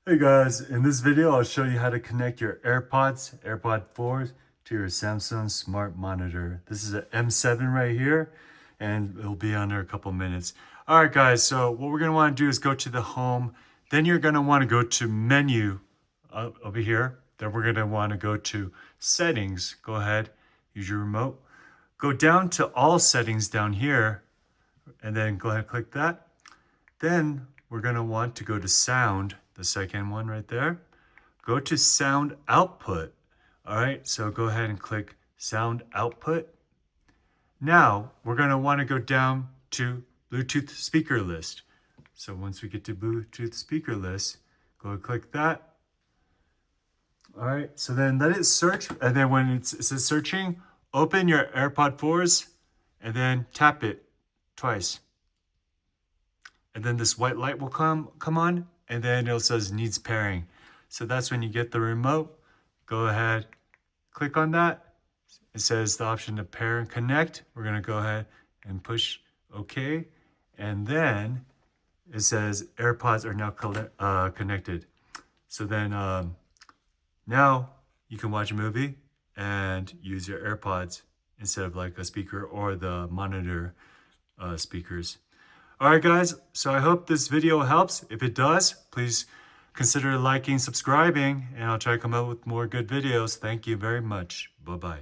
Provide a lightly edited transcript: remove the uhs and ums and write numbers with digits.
Hey guys, in this video I'll show you how to connect your AirPods, AirPod 4s to your Samsung smart monitor. This is an M7 right here and it'll be under a couple minutes. Alright guys, so what we're going to want to do is go to the home, then you're going to want to go to menu over here, then we're going to want to go to settings. Go ahead, use your remote. Go down to all settings down here and then go ahead and click that. Then we're going to want to go to sound, the second one right there. Go to sound output. All right, so go ahead and click sound output. Now we're going to want to go down to Bluetooth speaker list. So once we get to Bluetooth speaker list, go and click that. All right, so then let it search, and then when it says searching, open your AirPod 4s and then tap it twice. And then this white light will come on, and then it says needs pairing. So that's when you get the remote. Go ahead, click on that. It says the option to pair and connect. We're gonna go ahead and push OK. And then it says AirPods are now connected. So then now you can watch a movie and use your AirPods instead of like a speaker or the monitor speakers. All right, guys, so I hope this video helps. If it does, please consider liking, subscribing, and I'll try to come up with more good videos. Thank you very much. Bye-bye.